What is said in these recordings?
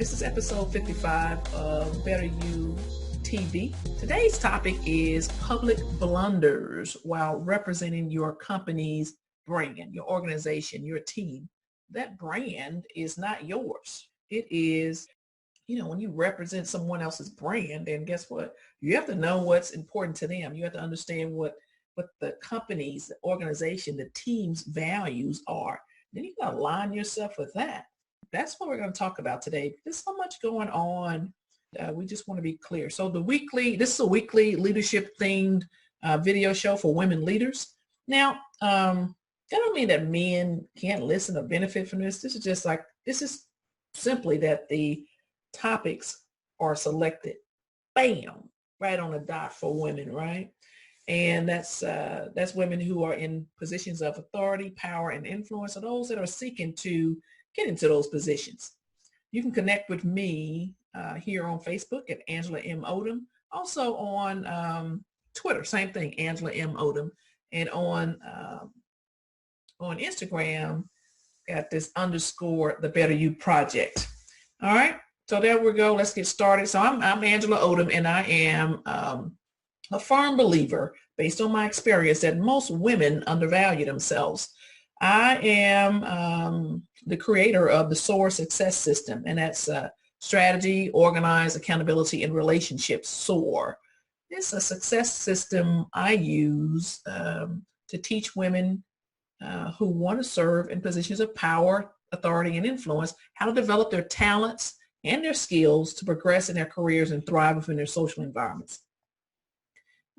This is episode 55 of Better You TV. Today's topic is public blunders while representing your company's brand, your organization, your team. That brand is not yours. It is, when you represent someone else's brand, and guess what? You have to know what's important to them. You have to understand what the company's, the organization, the team's values are. Then you got to align yourself with that. That's what we're going to talk about today. There's so much going on. We just want to be clear. So this is a weekly leadership themed video show for women leaders. Now, that don't mean that men can't listen or benefit from this. This is simply that the topics are selected, bam, right on the dot for women, right? And that's women who are in positions of authority, power, and influence, or those that are seeking to get into those positions. You can connect with me here on Facebook at Angela M. Odom. Also on Twitter, same thing, Angela M. Odom. And on Instagram at this _ the Better You Project. All right, so there we go. Let's get started. So I'm Angela Odom, and I am a firm believer, based on my experience, that most women undervalue themselves. I am the creator of the SOAR success system, and that's strategy, organize, accountability, and relationships, SOAR. It's a success system I use to teach women who want to serve in positions of power, authority, and influence how to develop their talents and their skills to progress in their careers and thrive within their social environments.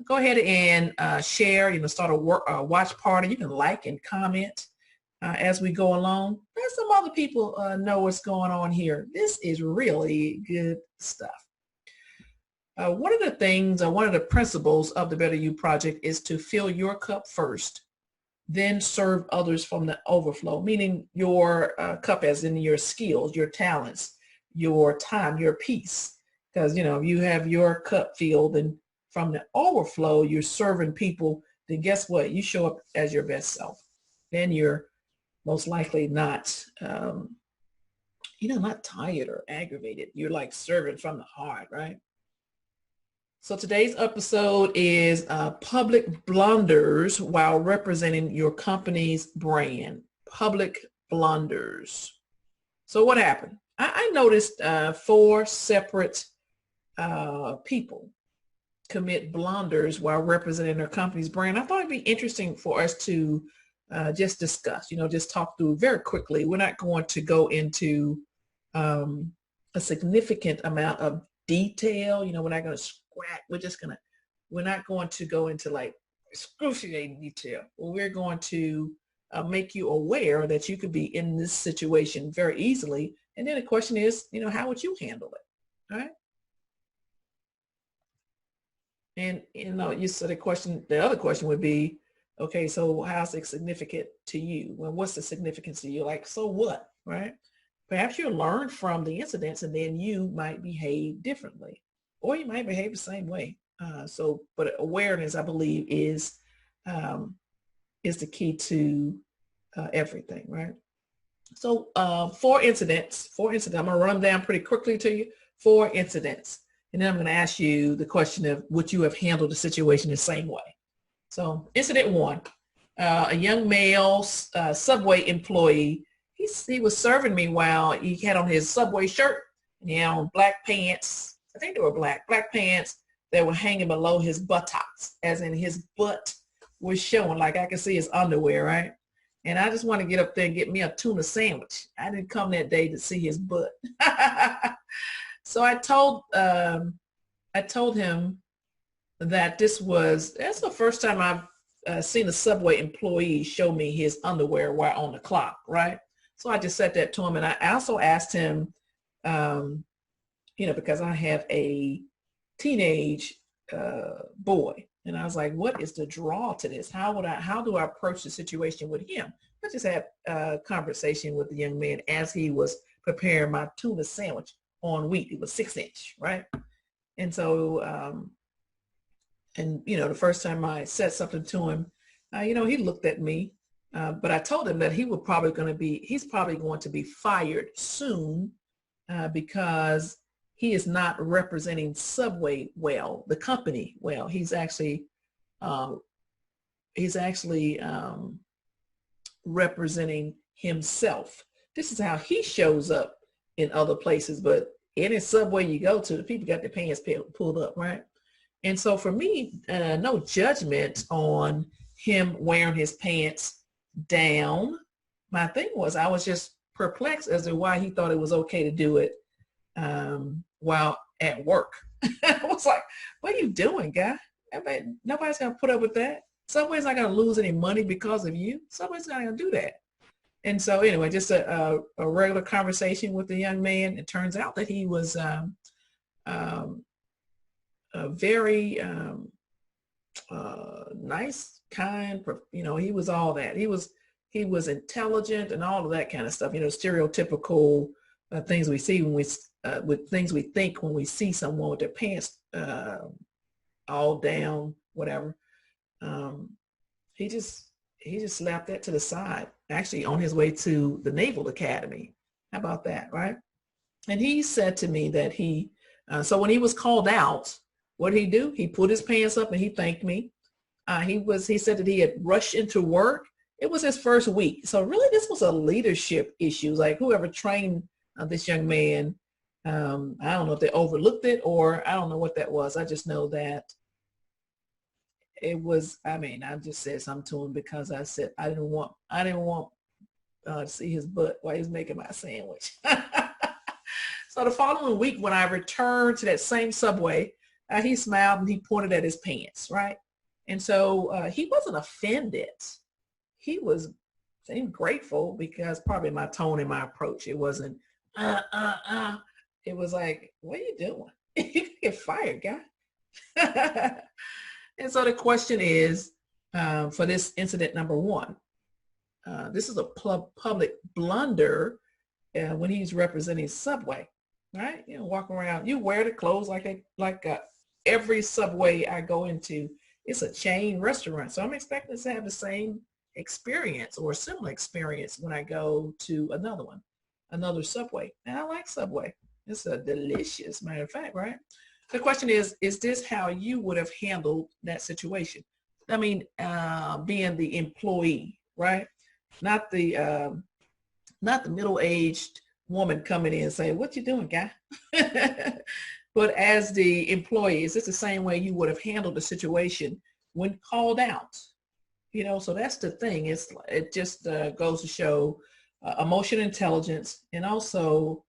Go ahead and share, start a watch party. You can like and comment as we go along. Let some other people know what's going on here. This is really good stuff. One of the principles of the Better You Project is to fill your cup first, then serve others from the overflow, meaning your cup as in your skills, your talents, your time, your peace. Because, if you have your cup filled and from the overflow, you're serving people, then guess what? You show up as your best self. Then you're most likely not, not tired or aggravated. You're like serving from the heart, right? So today's episode is public blunders while representing your company's brand. Public blunders. So what happened? I noticed 4 separate people commit blunders while representing their company's brand. I thought it'd be interesting for us to just discuss, just talk through very quickly. We're not going to go into a significant amount of detail. We're not going to we're not going to go into like excruciating detail. We're going to make you aware that you could be in this situation very easily. And then the question is, how would you handle it? All right. And, the other question would be, okay, so how's it significant to you? Well, what's the significance to you? Like, so what, right? Perhaps you'll learn from the incidents and then you might behave differently, or you might behave the same way. But awareness, I believe, is the key to everything, right? So 4 incidents. I'm going to run them down pretty quickly to you. 4 incidents. And then I'm going to ask you the question of would you have handled the situation the same way? So incident 1, a young male Subway employee, he was serving me while he had on his Subway shirt and he had on black pants. I think they were black pants that were hanging below his buttocks, as in his butt was showing, like I could see his underwear, right? And I just want to get up there and get me a tuna sandwich. I didn't come that day to see his butt. So I told him that that's the first time I've seen a Subway employee show me his underwear while on the clock, right? So I just said that to him, and I also asked him, because I have a teenage boy, and I was like, what is the draw to this? How do I approach the situation with him? I just had a conversation with the young man as he was preparing my tuna sandwich on wheat. It was 6-inch, right? And so, the first time I said something to him, he looked at me, but I told him that he's probably going to be fired soon because he is not representing Subway well, the company well. He's actually um, representing himself. This is how he shows up in other places, but any Subway you go to, the people got their pants pulled up, right? And so for me, no judgment on him wearing his pants down. My thing was, I was just perplexed as to why he thought it was okay to do it while at work. I was like, what are you doing, guy? I mean, nobody's going to put up with that. Subway's not going to lose any money because of you. Subway's not going to do that. And so anyway, just a regular conversation with the young man. It turns out that he was a very nice, kind, he was all that. He was intelligent and all of that kind of stuff, stereotypical things we see when with things we think when we see someone with their pants all down, whatever. He just slapped that to the side, actually on his way to the Naval Academy. How about that, right? And he said to me that so when he was called out, what did he do? He put his pants up and he thanked me. He said that he had rushed into work. It was his first week. So really this was a leadership issue. Like whoever trained this young man, I don't know if they overlooked it or I don't know what that was. I just know that it was, I just said something to him because I said I didn't want to see his butt while he's making my sandwich. So the following week when I returned to that same Subway, he smiled and he pointed at his pants, right? And so he wasn't offended. He was grateful because probably my tone and my approach, it wasn't, It was like, what are you doing? You can get fired, guy. And so the question is, for this incident number one, this is a public blunder when he's representing Subway, right? Walking around, you wear the clothes like every Subway I go into, it's a chain restaurant. So I'm expecting to have the same experience or similar experience when I go to another Subway. And I like Subway. It's a delicious, matter of fact, right? The question is this how you would have handled that situation? Being the employee, right? Not the middle-aged woman coming in and saying, what you doing, guy? But as the employee, is this the same way you would have handled the situation when called out? So that's the thing. It just goes to show emotional intelligence and also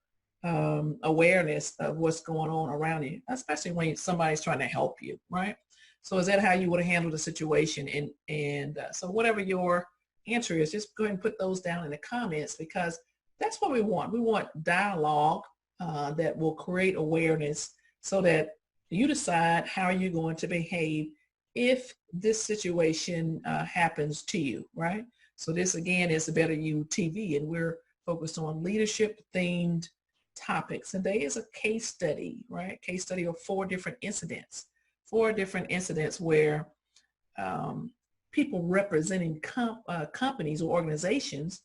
awareness of what's going on around you, especially when somebody's trying to help you, right? So is that how you would have handled the situation? And so whatever your answer is, just go ahead and put those down in the comments because that's what we want. We want dialogue that will create awareness so that you decide how you're going to behave if this situation happens to you, right? So this again is the Better You TV, and we're focused on leadership themed topics. And there is a case study, right? Case study of four different incidents where people representing companies or organizations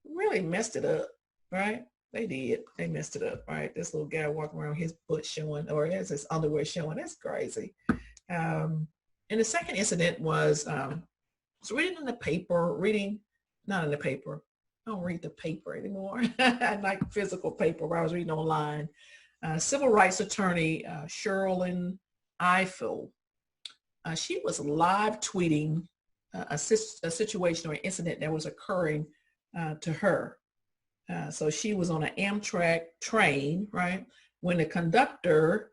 really messed it up, right? They did. They messed it up, right? This little guy walking around his butt showing, or has his underwear showing. That's crazy. And the second incident was reading in the paper, not in the paper. I don't read the paper anymore. I like physical paper, where I was reading online. Civil rights attorney Sherrilyn Ifill, she was live tweeting a situation or an incident that was occurring to her. So she was on an Amtrak train, right? When the conductor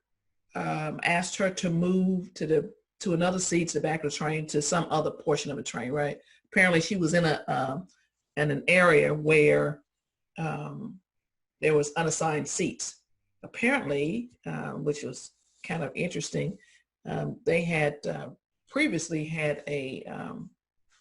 asked her to move to another seat, to the back of the train, to some other portion of the train, right? Apparently she was in an area where there was unassigned seats. Apparently, which was kind of interesting, they had previously had a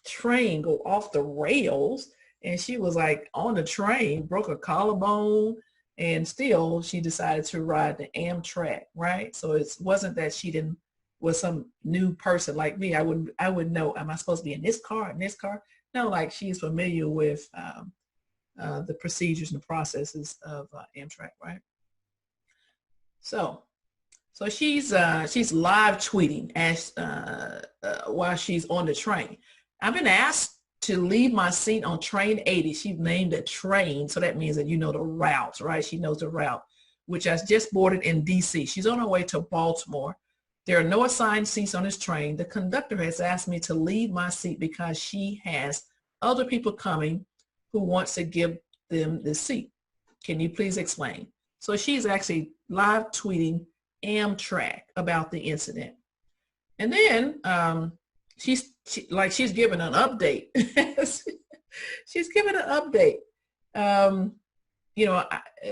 train go off the rails, and she was like on the train, broke a collarbone, and still she decided to ride the Amtrak, right? So it wasn't that she was some new person like me. I wouldn't know, am I supposed to be in this car, No, like she's familiar with the procedures and the processes of Amtrak, right? So she's live tweeting as while she's on the train. I've been asked to leave my seat on train 80. She named a train, so that means that you know the routes, right? She knows the route, which has just boarded in DC. She's on her way to Baltimore. There are no assigned seats on this train. The conductor has asked me to leave my seat because she has other people coming who wants to give them the seat. Can you please explain? So she's actually live tweeting Amtrak about the incident. And then she's giving an update. She's giving an update. You know,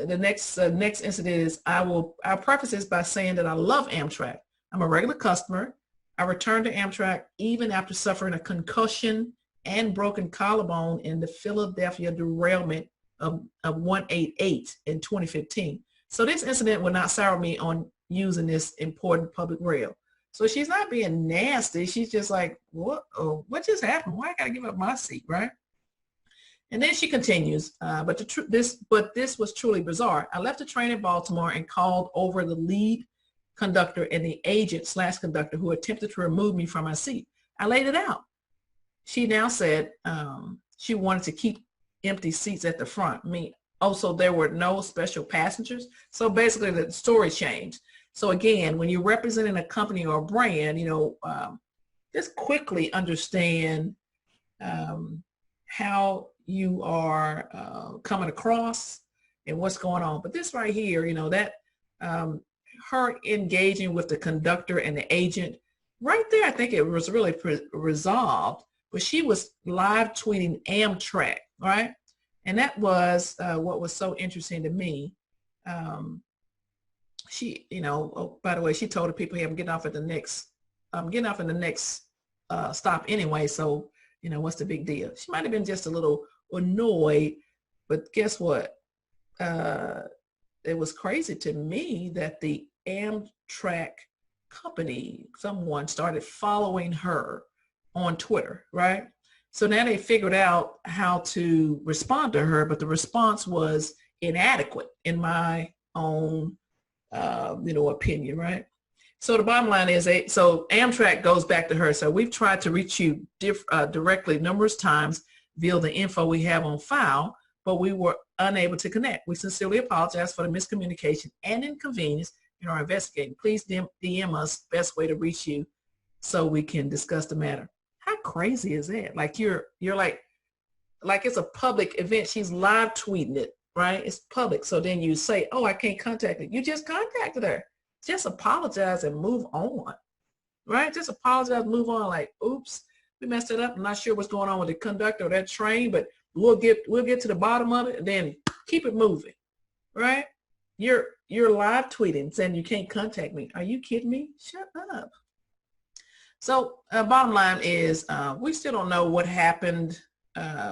the next incident is I'll preface this by saying that I love Amtrak. I'm a regular customer. I returned to Amtrak even after suffering a concussion and broken collarbone in the Philadelphia derailment of 188 in 2015. So this incident will not sour me on using this important public rail. So she's not being nasty. She's just like, what just happened? Why I gotta give up my seat, right? And then she continues, but this was truly bizarre. I left the train in Baltimore and called over the lead conductor and the agent/conductor who attempted to remove me from my seat. I laid it out. She now said she wanted to keep empty seats at the front. I mean, also there were no special passengers. So basically the story changed. So again, when you're representing a company or a brand, you know, just quickly understand how you are coming across and what's going on. But this right here, you know, that her engaging with the conductor and the agent, right there, I think it was really resolved. But she was live tweeting Amtrak, right? And that was what was so interesting to me. She, you know, oh, by the way, she told the people, hey, I'm getting off in the next stop anyway. So, you know, what's the big deal? She might have been just a little annoyed, but guess what? It was crazy to me that the Amtrak company, someone started following her on Twitter, right? So now they figured out how to respond to her, but the response was inadequate in my own, you know, opinion, right? So the bottom line is, so Amtrak goes back to her. So we've tried to reach you directly numerous times via the info we have on file, but we were unable to connect. We sincerely apologize for the miscommunication and inconvenience in our investigating. Please DM us best way to reach you so we can discuss the matter. How crazy is that? Like you're like it's a public event. She's live tweeting it, right? It's public. So then you say, oh, I can't contact her. You just contacted her. Just apologize and move on, right? Just apologize, move on. Like, oops, we messed it up. I'm not sure what's going on with the conductor of that train, but we'll get to the bottom of it and then keep it moving, right? You're live tweeting saying you can't contact me. Are you kidding me? Shut up. So bottom line is we still don't know what happened.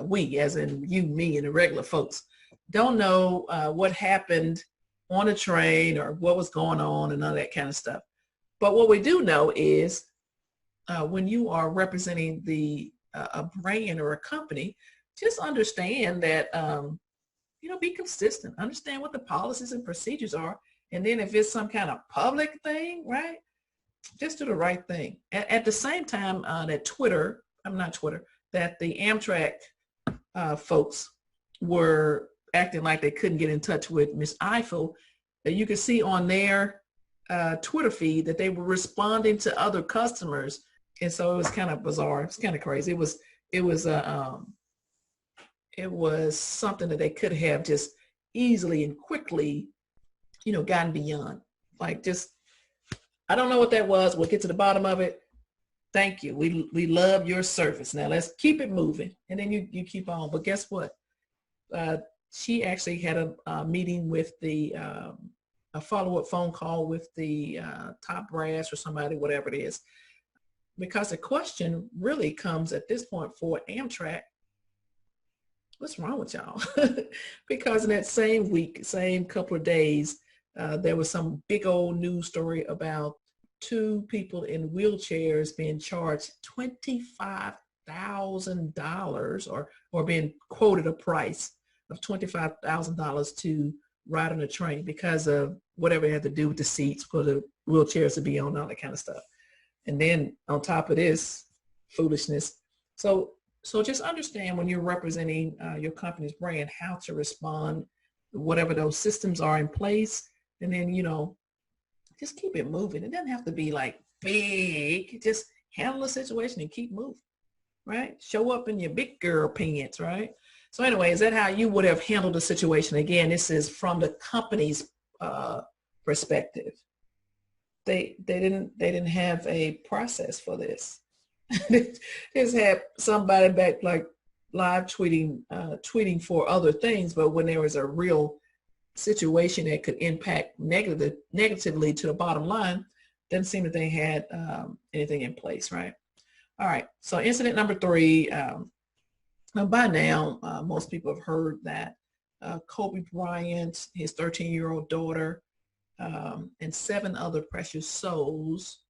We, as in you, me, and the regular folks, don't know what happened on the train or what was going on and all that kind of stuff. But what we do know is when you are representing a brand or a company, just understand that, you know, be consistent, understand what the policies and procedures are. And then if it's some kind of public thing, right, just do the right thing. At the same time that the Amtrak folks were acting like they couldn't get in touch with Miss Eiffel, you could see on their Twitter feed that they were responding to other customers. And so it was kind of bizarre. It's kind of crazy. It was something that they could have just easily and quickly, you know, gotten beyond. Like, just, I don't know what that was. We'll get to the bottom of it. Thank you. We love your service. Now let's keep it moving. And then you keep on. But guess what? She actually had a meeting with a follow-up phone call with the top brass or somebody, whatever it is. Because the question really comes at this point for Amtrak, what's wrong with y'all? Because in that same week, same couple of days, there was some big old news story about 2 people in wheelchairs being charged $25,000 or being quoted a price of $25,000 to ride on a train because of whatever it had to do with the seats for the wheelchairs to be on, all that kind of stuff. And then on top of this foolishness. So just understand when you're representing your company's brand, how to respond, whatever those systems are in place. And then, just keep it moving. It doesn't have to be like big. Just handle the situation and keep moving, right? Show up in your big girl pants, right? So anyway, is that how you would have handled the situation? Again, this is from the company's perspective. They didn't have a process for this. They just had somebody back like live tweeting for other things, but when there was a real situation that could impact negatively to the bottom line, doesn't seem that they had anything in place, right? All right, so incident number 3. By now, most people have heard that Kobe Bryant, his 13-year-old daughter, and 7 other precious souls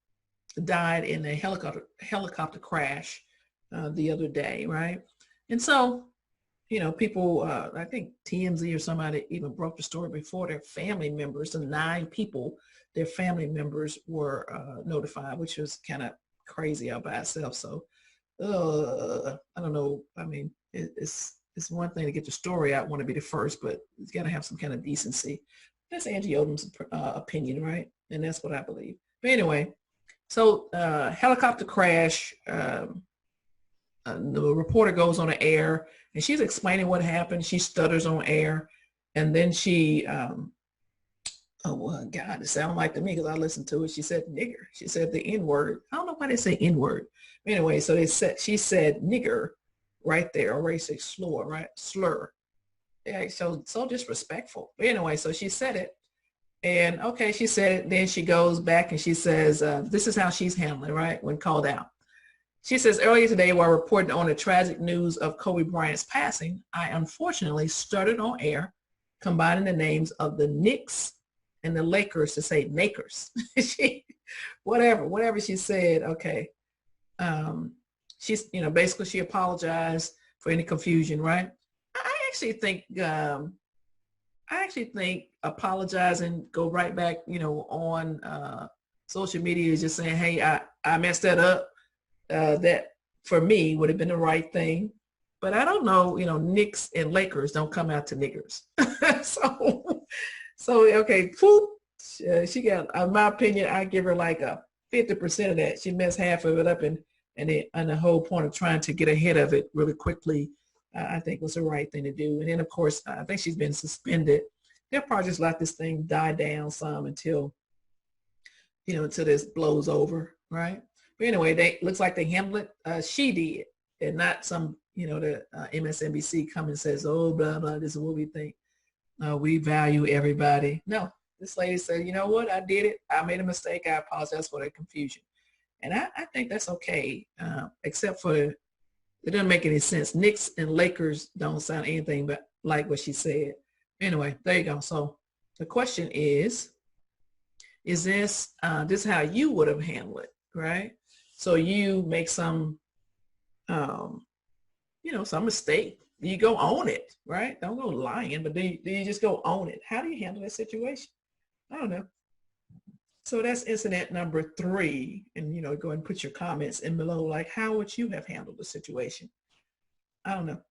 died in a helicopter crash the other day, right? And so, people, I think TMZ or somebody even broke the story before their family members, the 9 people, their family members were notified, which was kind of crazy all by itself. So, I don't know. I mean, it's one thing to get the story out, want to be the first, but it's got to have some kind of decency. That's Angie Odom's opinion, right? And that's what I believe. But anyway, so helicopter crash. The reporter goes on the air and she's explaining what happened. She stutters on air, and then she, oh well, God, it sounded like to me because I listened to it. She said nigger. She said the N-word. I don't know why they say N-word. Anyway, so she said nigger right there, or racial slur, right? Slur. Yeah, so disrespectful. But anyway, so she said it, and okay, she said it. Then she goes back and she says, this is how she's handling, right, when called out. She says, earlier today, while reporting on the tragic news of Kobe Bryant's passing, I unfortunately stuttered on air, combining the names of the Knicks and the Lakers to say Nakers. whatever she said, okay. She's, basically she apologized for any confusion, right? I actually think apologizing, go right back, on social media, is just saying, hey, I messed that up. That for me would have been the right thing, but I don't know, Knicks and Lakers don't come out to niggers. so okay, she got, in my opinion, I give her like a 50% of that. She messed half of it up, and the whole point of trying to get ahead of it really quickly, I think was the right thing to do. And then of course, I think she's been suspended. They'll probably just let this thing die down some until this blows over, right? But anyway, looks like they handled it. She did, and not some, the MSNBC come and says, oh, blah, blah, this is what we think. We value everybody. No, this lady said, you know what, I did it. I made a mistake. I apologize for the confusion. And I think that's okay, except for, it doesn't make any sense. Knicks and Lakers don't sound anything but like what she said. Anyway, there you go. So the question is this how you would have handled it, right? So you make some, some mistake. You go own it, right? Don't go lying, but do you just go own it? How do you handle that situation? I don't know. So that's incident number 3. And, go ahead and put your comments in below, like, how would you have handled the situation? I don't know.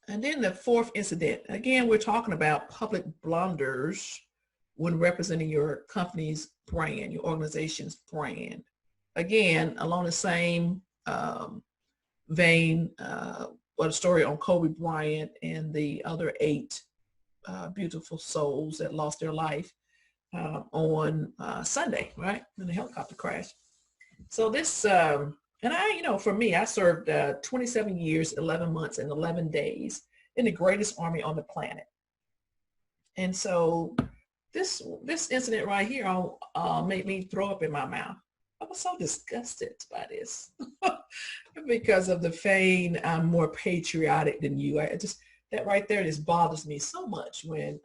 And then the 4th incident, again, we're talking about public blunders when representing your company's brand, your organization's brand. Again, along the same vein, a story on Kobe Bryant and the other 8 beautiful souls that lost their life on Sunday, right, in the helicopter crash. So this, and for me, I served 27 years, 11 months, and 11 days in the greatest army on the planet. And so this incident right here made me throw up in my mouth. I was so disgusted by this because of the feign, I'm more patriotic than you. That right there just bothers me so much when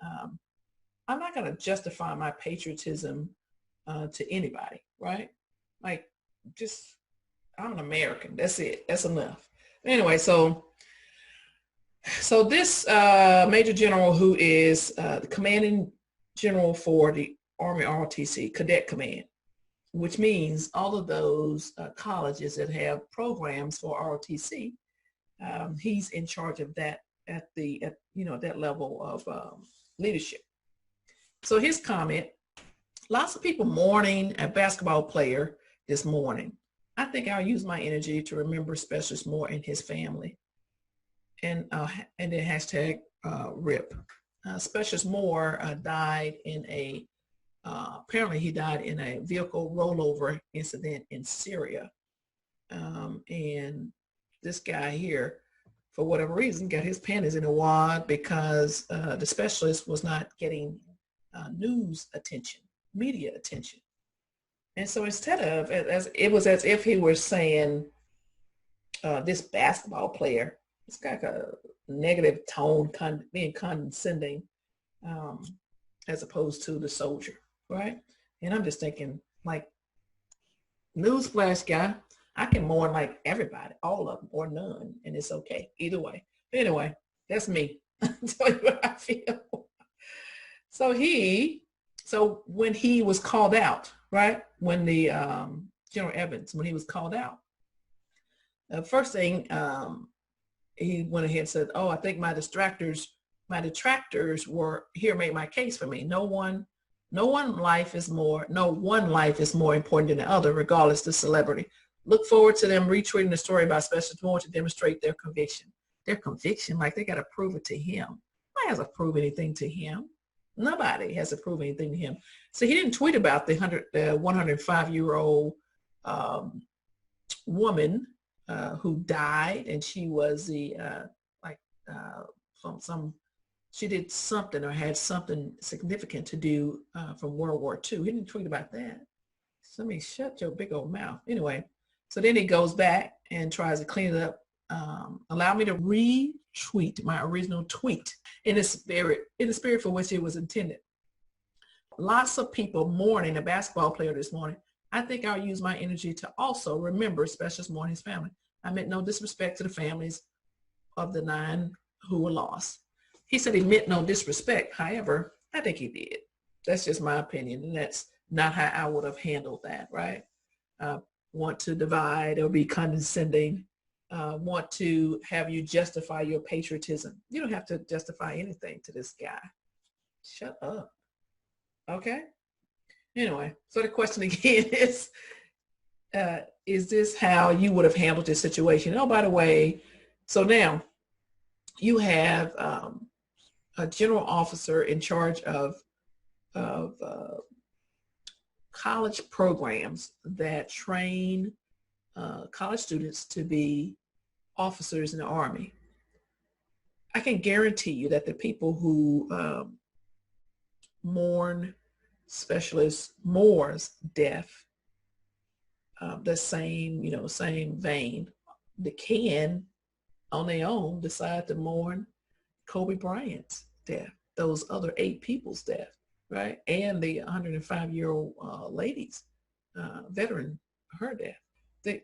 I'm not going to justify my patriotism to anybody, right? Like, just, I'm an American. That's it. That's enough. Anyway, so this Major General, who is the commanding general for the Army ROTC Cadet Command, which means all of those colleges that have programs for ROTC, he's in charge of that at that level of leadership. So his comment: lots of people mourning a basketball player this morning. I think I'll use my energy to remember Specialist Moore and his family. And then hashtag RIP. Specialist Moore died in apparently he died in a vehicle rollover incident in Syria. And this guy here, for whatever reason, got his panties in a wad because the specialist was not getting news attention, media attention. And so instead of, it was as if he was saying, this basketball player, it's got a negative tone, being condescending, as opposed to the soldier, right? And I'm just thinking, like, newsflash guy, I can mourn like everybody, all of them, or none, and it's okay either way. But anyway, that's me. Tell you what I feel. So when he was called out, right? When the General Evans, when he was called out, the first thing he went ahead and said, "Oh, I think my detractors were here, made my case for me. No one life is more important than the other, regardless of celebrity. Look forward to them retweeting the story about Specialist Moore to demonstrate their conviction." Their conviction, like they got to prove it to him. Nobody has to prove anything to him. Nobody has to prove anything to him. So he didn't tweet about the 105-year-old woman who died, and she was she did something or had something significant to do from World War II. He didn't tweet about that. So I mean, shut your big old mouth. Anyway, so then he goes back and tries to clean it up. Allow me to retweet my original tweet in the spirit for which it was intended. Lots of people mourning a basketball player this morning. I think I'll use my energy to also remember Specialist Moore and his family. I meant no disrespect to the families of the 9 who were lost. He said he meant no disrespect. However, I think he did. That's just my opinion, and that's not how I would have handled that, right? Want to divide or be condescending, want to have you justify your patriotism. You don't have to justify anything to this guy. Shut up. Okay? Anyway, so the question again is this how you would have handled this situation? Oh, by the way, so now you have a general officer in charge of college programs that train college students to be officers in the Army. I can guarantee you that the people who mourn Specialist Moore's death, the same vein, they can on their own decide to mourn Kobe Bryant's death, those other 8 people's death, right? And the 105-year-old lady's veteran, her death.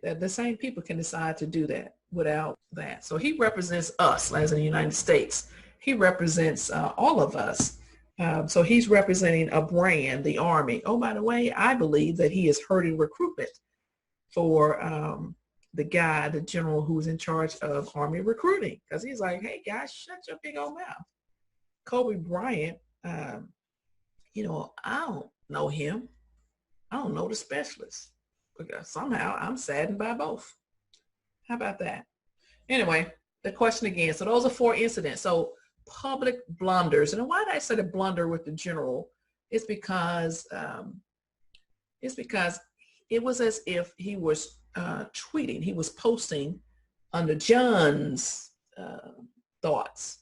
The same people can decide to do that without that. So he represents us, as in the United States. He represents all of us. So he's representing a brand, the Army. Oh, by the way, I believe that he is hurting recruitment for the general who's in charge of Army recruiting. Because he's like, hey, guys, shut your big old mouth. Kobe Bryant, I don't know him. I don't know the specialist. Because somehow I'm saddened by both. How about that? Anyway, the question again. So those are 4 incidents. So public blunders. And why did I say the blunder with the general? It's because it was as if he was tweeting. He was posting under John's thoughts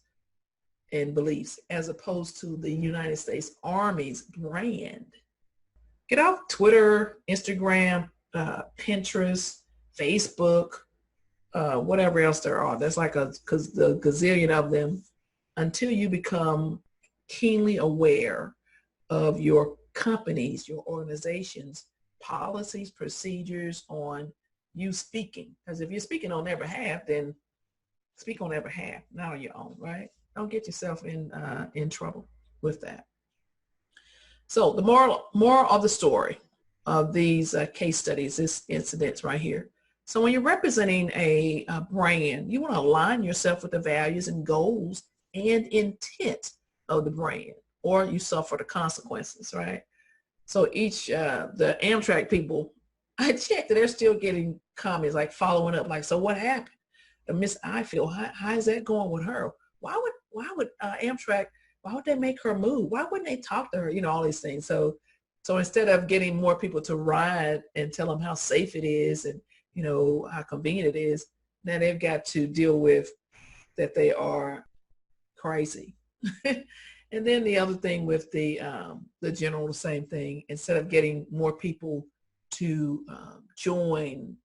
and beliefs, as opposed to the United States Army's brand. Get off Twitter, Instagram, Pinterest, Facebook, whatever else there are. There's like the gazillion of them, until you become keenly aware of your company's, your organization's policies, procedures on you speaking. Because if you're speaking on their behalf, then speak on their behalf, not on your own, right? Don't get yourself in trouble with that. So the moral of the story of these case studies, this incidents right here. So when you're representing a brand, you want to align yourself with the values and goals and intent of the brand, or you suffer the consequences, right? So the Amtrak people, I checked that they're still getting comments like following up, like, so what happened? Miss Ifield, how is that going with her? Why would Amtrak, why would they make her move? Why wouldn't they talk to her? You know, all these things. So instead of getting more people to ride and tell them how safe it is and, you know, how convenient it is, now they've got to deal with that they are crazy. And then the other thing with the general, the same thing. Instead of getting more people to join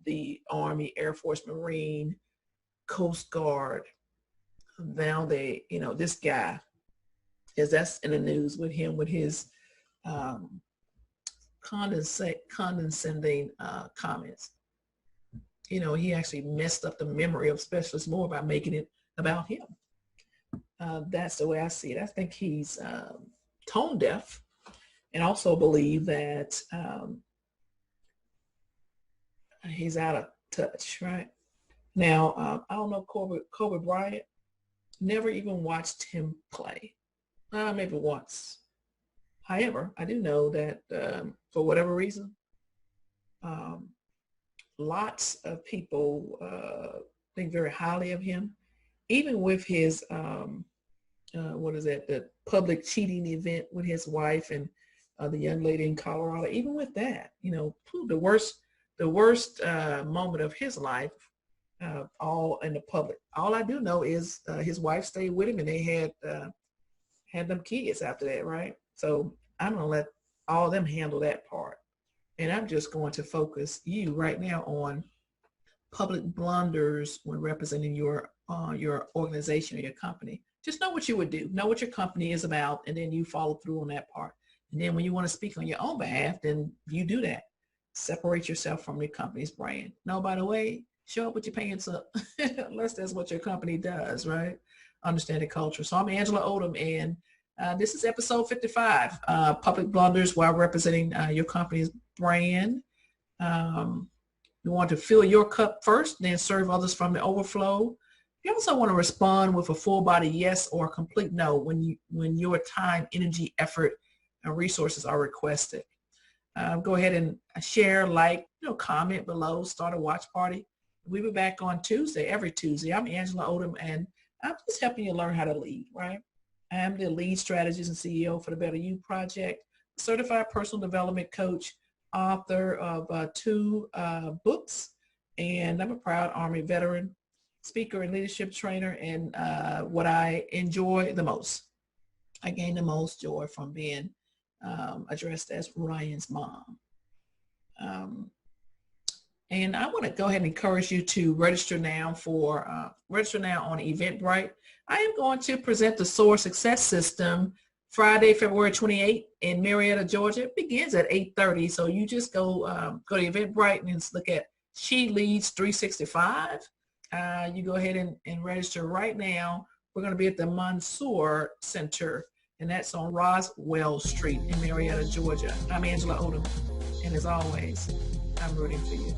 the Army, Air Force, Marine, Coast Guard, now they, you know, this guy, is that's in the news with him with his condescending comments. You know, he actually messed up the memory of specialists more by making it about him. That's the way I see it. I think he's tone deaf, and also believe that he's out of touch, right? Now, I don't know Kobe Bryant. Never even watched him play. Maybe once. However, I do know that for whatever reason, lots of people think very highly of him, even with his the public cheating event with his wife and the young lady in Colorado. Even with that, you know, the worst moment of his life, all in the public. All I do know is his wife stayed with him, and they had them kids after that, right? So I'm gonna let all of them handle that part, and I'm just going to focus you right now on public blunders when representing your organization or your company. Just know what you would do, know what your company is about, and then you follow through on that part. And then when you want to speak on your own behalf, then you do that. Separate yourself from your company's brand. No, by the way, show up with your pants up, unless that's what your company does, right? Understand the culture. So I'm Angela Odom, and this is episode 55, Public Blunders while representing your company's brand. You want to fill your cup first, then serve others from the overflow. You also want to respond with a full body yes or a complete no when your time, energy, effort, and resources are requested. Go ahead and share, like, comment below, start a watch party. We'll be back on Tuesday, every Tuesday. I'm Angela Odom, and I'm just helping you learn how to lead, right? I'm the lead strategist and CEO for the Better You Project, certified personal development coach, author of 2 books, and I'm a proud Army veteran, speaker and leadership trainer. And what I enjoy the most, I gain the most joy from being addressed as Ryan's mom. And I want to go ahead and encourage you to register now on Eventbrite. I am going to present the SOAR Success System Friday, February 28th in Marietta, Georgia. It begins at 8:30. So you just go to Eventbrite and look at She Leads 365. You go ahead and register right now. We're going to be at the Mansour Center, and that's on Roswell Street in Marietta, Georgia. I'm Angela Odom, and as always, I'm rooting for you.